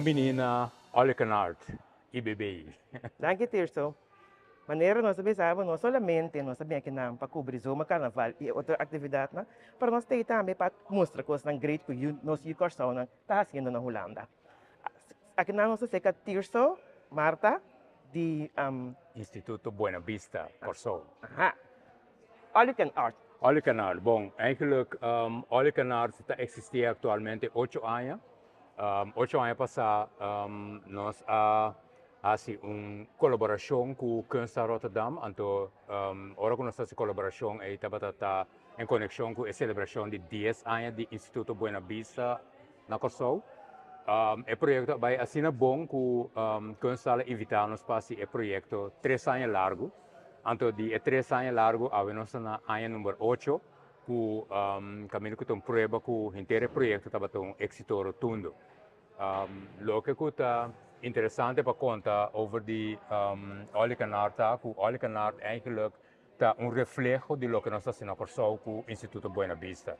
menina Oliekanart, IBBI. Dank je, Tirso. Maneira nós pensávamos não somente nós sabíamos que não para cobrir o carnaval e outra atividade, né? Para nós ter também para mostrar coisas na great que nós e Corsão está fazendo na Holanda. Aqui na nossa seca Tirso, Marta, de Instituto Buena Vista, Corsou. Oliekanart. Oliekanart, bom, eigenlijk Oliekanart existe atualmente 8 anos. 8 anos passados, nós assim uma colaboração com o Kunsthaus Rotterdam. Então, agora que nós temos colaboração, está em conexão com a celebração de 10 anos do Instituto Buena Vista na Corsou. O projeto vai assim bom que o Kunsthaus invitar-nos para esse projeto 3 anos largo. Então, de 3 anos largo, nós na ano número 8, que caminho que tem prova que o inteiro projeto estava um êxito rotundo. Lo que é interessante para contar over de Oliekanart, que o Oliekanart eigenlijk está reflexo de lo que nós fazemos na Corsou com o Instituto Buena Vista.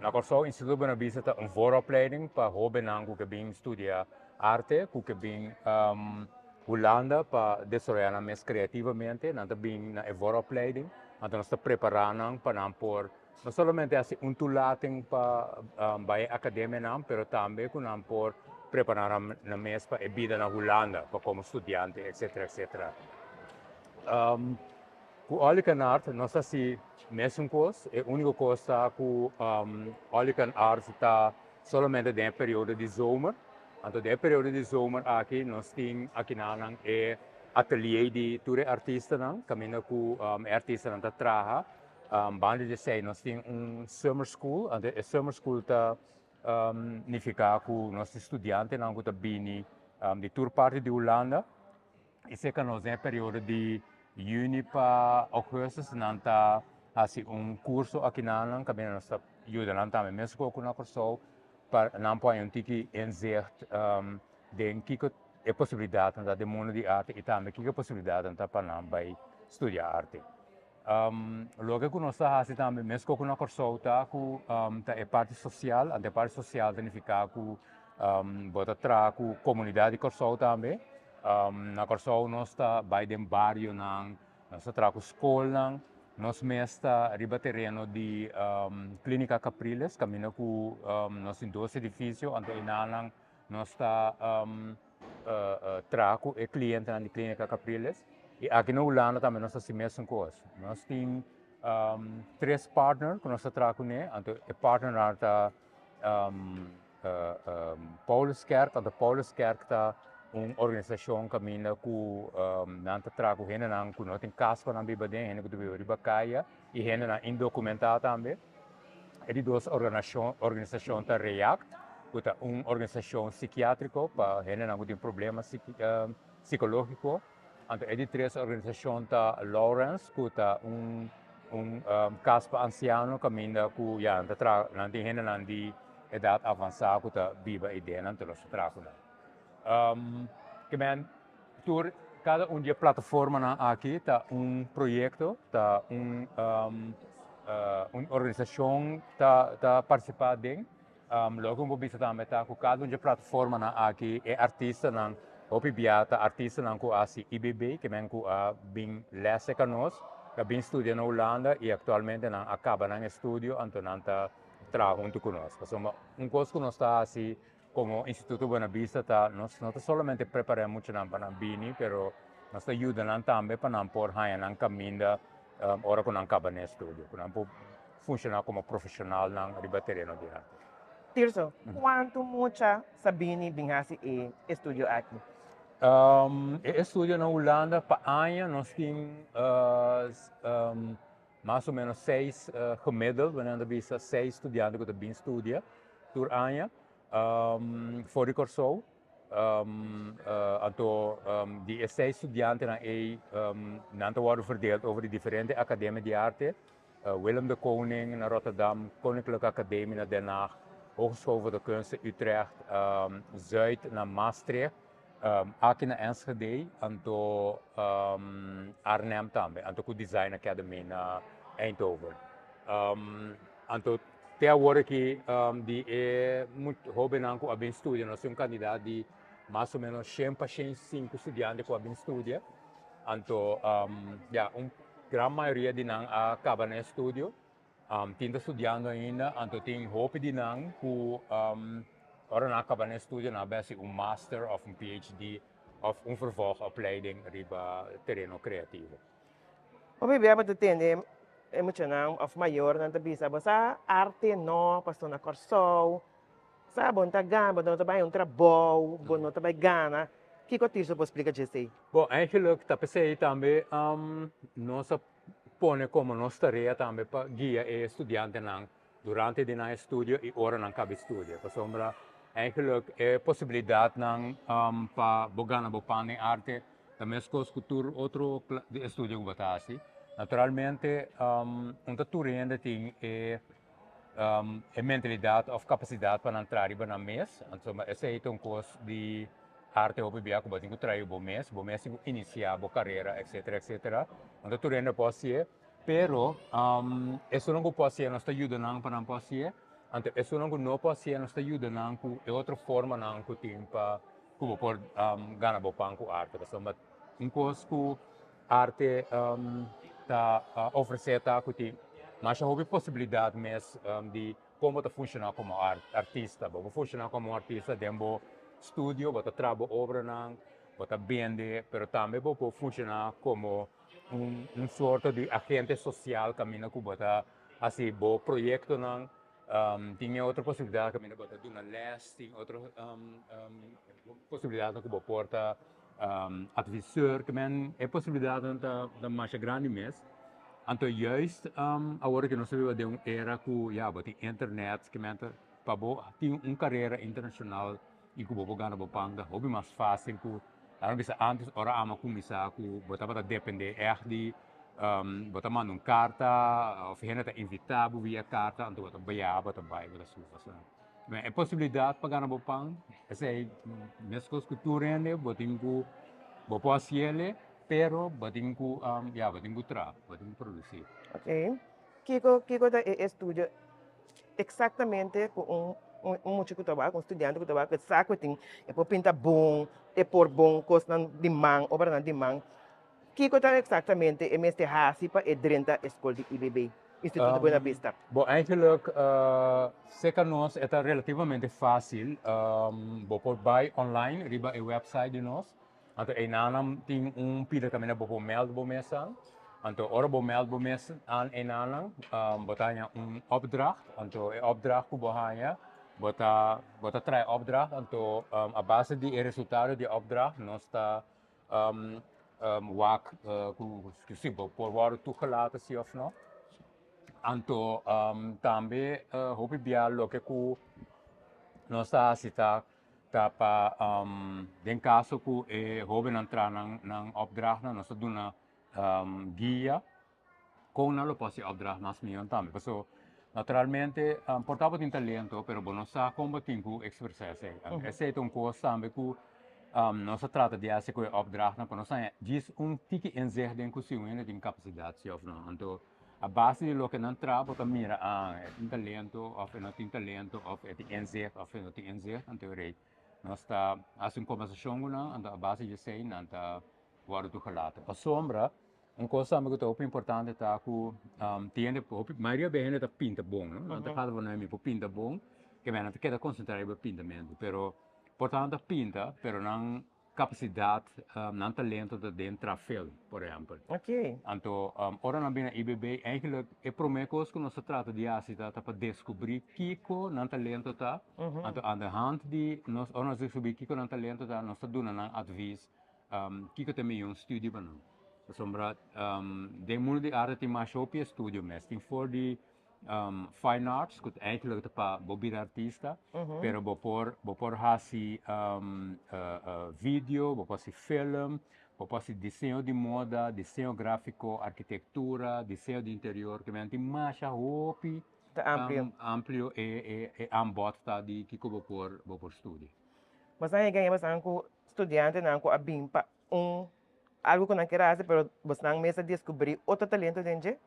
Na Corsou, o Instituto Buena Vista está uma vooropleiding para jovens que vêm estudar arte, que vêm Holanda para desenvolver mais criativamente, nós também na vooropleiding, então nós estamos preparando para não somente assim toelating para a academia, mas também para preparar na mês para a vida na Holanda, para como estudante, etc, etc. Com Oliekanart, nós assim mesmo coisa, a única coisa que Oliekanart está somente no período de zomer. Então, no período de zomer aqui, nós temos aqui na ateliê de todos artistas, caminho com artistas que trabalham. Banda de sei, nós temos summer school, e a summer school está significa que nós estudantes não estão vindo de toda parte de Holanda. E se que nós em período de junho para agosto, não está assim curso aqui na caminho nós ajudando também, mesmo com a Corsou, para não pôr tiki inzicht de que é possibilidade de mundo de arte e também que é possibilidade para não vai estudar arte. Logo que nós estamos também, mesmo com a Corsou, é parte social, a parte social significa que bota tra com a comunidade de Corsou também. Na Corsou nós está vai de bairro, nós está com escola, nós mesmo está riba terreno de clínica Capriles, caminho com nós em 2 edifícios, onde nós está trago e cliente na clínica Capriles. E aqui na Holanda também nós temos a mesma coisa. Nós temos 3 partners que nós trabalhamos, então o partner é Pauluskerk, a Pauluskerk está uma organização que caminha com nós trabalhamos com nós tem casco na Bibadem, que do Ribacaia e na indocumentada também. E de 2 organizações da REACT, que é uma organização psiquiátrica para gente que tem problemas psicológicos. Então, é de 3 organizações da Lawrence, que é caso para anciano, que tem gente de idade avançada, que vive a ideia, então nós trabalhamos. Cada dia plataforma aqui está projeto, está uma organização está participando dentro. Logo vou visitar também tá com cada plataforma aqui é artista não opibiata artista não com assim IBB que vem com bem lesse com nós que bem estudia na Holanda e atualmente não acaba no estúdio então não está trabalhando junto conosco. Então coisa que nós está assim como Instituto Buena Vista tá nós não somente preparamos muito para bini, pero nós ajudamos também para não por aí não caminho ora que não acaba no estúdio, que não funciona como profissional não ribatereno de arte. Tirso, quanto mucha Sabini Binghasi e estúdio aqui? Estúdio na Holanda, para ano, nós temos mais ou menos 6 gemiddeld, wanneer we 6 estudantes que também estudam por ano. Voor de Corsou, die 6 estudantes worden verdeeld over de differente academieën de arte. Willem de Koning naar Rotterdam, Koninklijke Academie naar Den Haag, Hogeschool voor de Kunsten Utrecht, Zuid naar Maastricht, aqui na Enschede, anto Arnhem também, anto com Design Academy na Eindhoven. Anto até agora que de é muito jovem não com a bem estudia, nós temos um candidato de mais ou menos 100 para 105 estudantes com a bem estudia, então já grande maioria de nós acaba no estudo, tinha estudando ainda, então tem hope de nós que ora não acaba no estudo, na base master of PhD of vervolgopleiding riba terreno criativo. O bebê de entender emocional of maior na bisa sa arte no pastor na corso sa bon ta gana bon ta vai trabalho bon ta vai gana que isso pode explicar disso. Bom, eigenlijk dat pensei também nós põe como nossa tarefa também para guiar o estudante durante o estudo e hora não cabe estudo. Por sombra, eigenlijk é possibilidade para bogar na bopane arte, também as coisas cultura outro estudo que batasi. Naturalmente, tu ainda tem a mentalidade ou capacidade para entrar na mesa. Então, essa é uma coisa de arte ou bebê que você trai o mês iniciar a carreira, etc, etc. Então, tu ainda pode ser, pero isso não pode ser, nós ajuda não para não pode ser. Então, isso não pode ser, nós ajuda não com outra forma não que tem para que pode ganhar o pão com arte. Então, uma coisa que arte tá oferecer tá que tem mas houve possibilidade mesmo de como funcionar como artista. Vou funcionar como artista dentro do estúdio, vou trabalhar obra, vou vender, mas também vou funcionar como sorte de agente social que mina que bota assim, bo projeto tinha outra possibilidade que mina bota de uma leste, tinha outra possibilidade que vou porta advisor, que men é possibilidade da mais grande mesmo. Então, juist, agora que nós vivemos de uma era que, ja, tem internet, que mente, para tem uma carreira internacional e que você ganha bopanga, é mais fácil que, não bisa antes, ora ama começar que você vai depender de, você manda uma carta, ou você invitar via carta, então você vai, você sufa. Mas a possibilidade para ganhar bopanga, essa é, mesmo que tu rende, você tem que, você pode ser, pero bating ko bating ko trap, bating ko produzir. Ok. Kiko da estudio exatamente com músico que trabalha, com estudante que trabalha, que sabe que tem, é por pintar bom, é por bom, coisa de mão, obra de mão. Kiko da exatamente é mesmo hasi para dentro da escola de IBB, Instituto Buena Vista. Bom, eigenlijk, zeker nós é relativamente fácil, por buy online, riba a website de nós. Então, aí nanam tem pila kami bopo meld bo mesan. Então, ora bo meld bo mesan an nanam, botanya opdracht. Então, opdracht ku bohanya, bota try opdracht. Então, a base de resultado de opdracht nós está wak ku simpel por waar toegelaten zie of no. Então, também hoop ik bij lo que ku nós está cita para den caso que jovem entrar na opdracht nós está dando guia com não pode opdracht nas minhas também. Porque naturalmente portava tem talento, pero bom nós como tem que expressar se. Esse é coisa também que nós trata de fazer com opdracht, para nós diz tique inzicht den cozinha tem capacidade of não. Então a base de lo que não trabalha para mira tem talento ou não tem talento ou tem inzicht ou não tem inzicht, então nós está fazendo conversação na a base de sei na tá guarda tu relata. A sombra coisa que é muito importante tá que tem a maioria bem tá pinta bom, não? Não tá cada um me pinta bom, que men não quer concentrar no pintamento, pero portanto pinta, pero não capacidade, não talento de dentro da film, por exemplo. Ok. Então, ora na bem IBB, eigenlijk é primeira coisa que nós trata de fazer para descobrir Kiko não talento tá. Então, aan de hand de nós descobrir Kiko não talento tá, nós dando um advies, Kiko também studio para nós. Sombra, de mundo de arte tem mais op je studio mes. Tem for de fine arts, que eigenlijk para bobir artista, pero bopor hasi vídeo, bopor si film, bopor si desenho de moda, desenho gráfico, arquitetura, desenho de interior, que tem mais op amplio e ambot tá de que bopor studio. Mas aí ganhamos com estudante não com a bimpa algo que não quer fazer, pero você não mesmo descobrir outro talento dentro.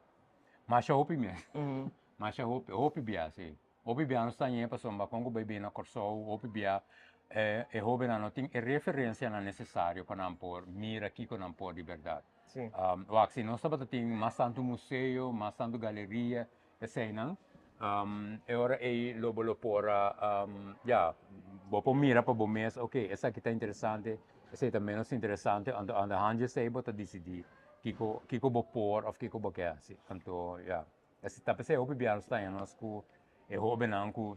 Mas hopi mesmo. Mas hopi biase. Opi bia não está em para somba com o bebê na corso, opi bia é hobby não tem referência não necessário para não pôr mira aqui com não pôr de verdade. Sim. O assim não sabe tem mais tanto museu, mais tanto galeria, esse não. E ora é lo por já, vou mira para o mês, ok, essa aqui está interessante, essa está menos interessante, anda hanje sei bota decidir kiko vou pôr ou kiko vou quer assim, então já, esse tá pensei opi bia está em nós é hobby não que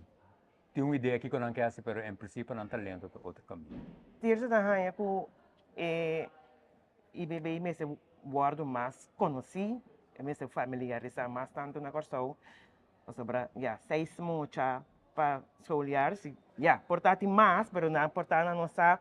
tem uma ideia que eu não quero, mas em princípio não talento para outro caminho. Terça da rainha com IBB me se guardo mais conheci, me se familiarizar mais tanto na corso, sobre, já, 6 mocha para olhar, se, já, portar mais, mas não portar na nossa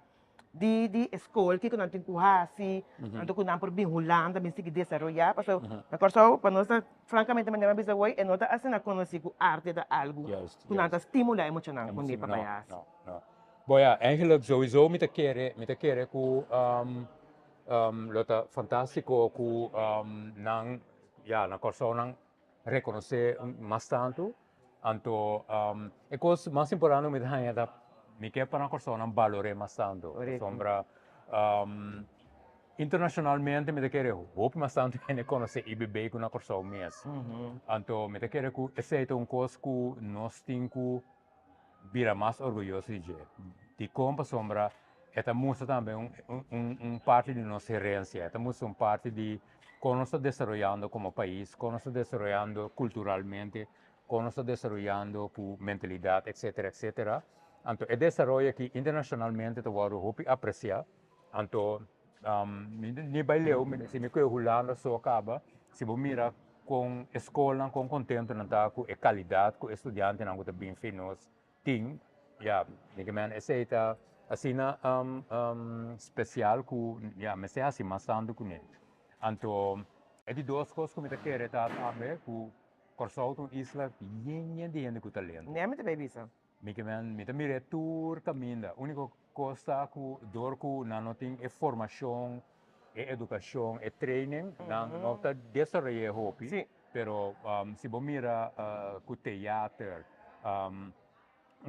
de escola que não tem que assim, não tem que por bem rolando, bem seguir desenvolver, porque na corso, para nós, francamente, mas não é bisa hoje, é nota assim na conhecer com arte de algo, que não estimula emocional, com nem para não. Bom, ja, eigenlijk sowieso met de keren lota fantastico ku nang ja na corso nang reconocer mais tanto anto e cos mais importante me dá da me quer para na corso nang valore mais tanto sombra internacionalmente me quer hope mais tanto e conhecer IBB ku na corso mesmo anto me quer ku esse cos ku nós tinku vira mais orgulhoso de como sombra esta mostra também parte de nossa herência, esta mostra parte de como nós estamos desenvolvendo como país, como nós estamos desenvolvendo culturalmente, como nós estamos desenvolvendo por mentalidade, etc, etc. Então, é desenvolvimento que internacionalmente tu vai apreciar. Então, ni baileu, se me coisa rolando só acaba, se você mira com escola, com contento, não tá com a qualidade, com estudante, não está bem feito, ting, ja, ik meen, essa assim na especial ku ja, mas é assim, mas tanto com ele. Então, é de duas coisas que me quer tá também, ku corso isla bien de gente com talento. Nem me bem bisa. Me que me mire tour caminho, único coisa ku dor ku na não tem é formação, é educação, é training, não tá desenvolver hobby, Sim. pero se você mira ku teatro,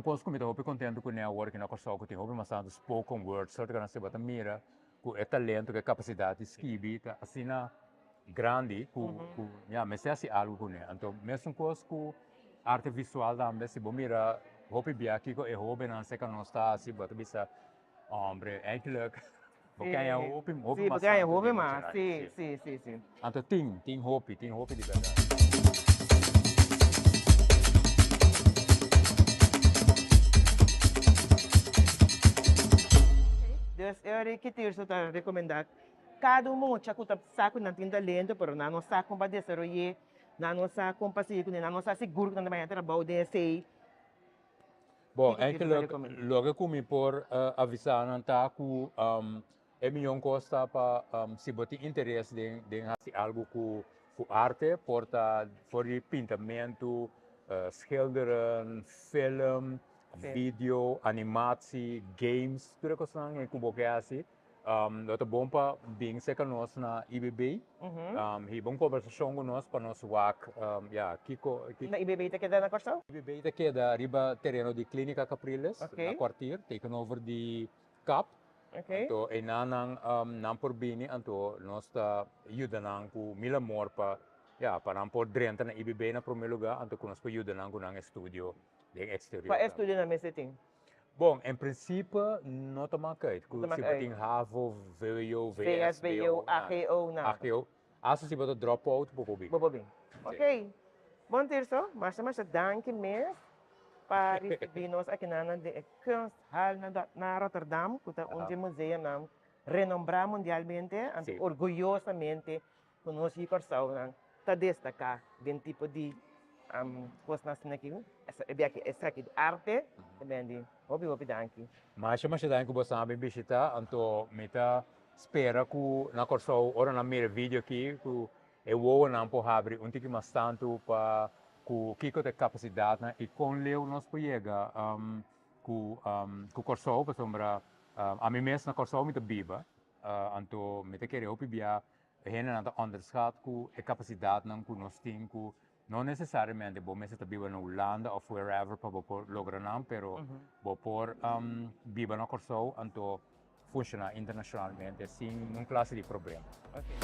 coisa que me estou contente com a work na corso que tem hobby mas tanto spoken word sorte que nós bota mira com é talento que capacidade de escrever assim na grande com já mas é assim algo com né então mesmo coisa com arte visual também se bom mira hobby bia aqui com é hobby não sei que não está assim bota bisa hombre eigenlijk porque é hobby Sim, porque é hobby mas sim. então tem hobby de verdade. Dus eu que te estou recomendar. Cada mocha que tá saco não tem talento, pero não nos saco para desenvolver, não nos saco para seguir, não nos saco seguro que não vai trabalhar desse. Bom, eigenlijk logo come por avisar não tá com é melhor costa para se botar interesse de algo com arte, porta for pintamento, schilderen, film, vídeo, animatie, games, tudo que são em cubo que é assim. Dat é bom para bem ser conosco na IBB. E bom conversação conosco para nós WAC. Na IBB te queda na corso? IBB te queda riba terreno di Clínica Capriles, na quartier, taken over di CAP. Então, e não por bem, então nós está ajudando com mil amor para não por dentro na IBB na primeiro lugar, então nós para ajudando com um estúdio de exterior. Para estúdio na mesa tem? Bom, em princípio, não está marcado. Se você tem HAVO, VWO, VSBO, AGO, nada. AGO. Se você drop out, bobo bem. Ok. Bom terço, mas danke mesmo para receber nós aqui na Kunsthal na Rotterdam, que é um museu renombrado mundialmente, orgulhosamente, com nós aqui está destacar de tipo de coisas aqui, essa aqui de arte, também de hobby danke. Mas danke que você sabe visitar, então espera que na corso ora na minha vídeo aqui que eu vou não por abrir tique mais tanto para que tem capacidade e com leu nós pega que corso para sombra a mim mesmo na corso muito biba então me te querer opibia hena na onderschat que a capacidade não que nós tem que não necessariamente bom mesmo viver na Holanda ou wherever para por lograr não, pero bom por viver na Corsou, então funciona internacionalmente sem nenhum classe de problema. Okay.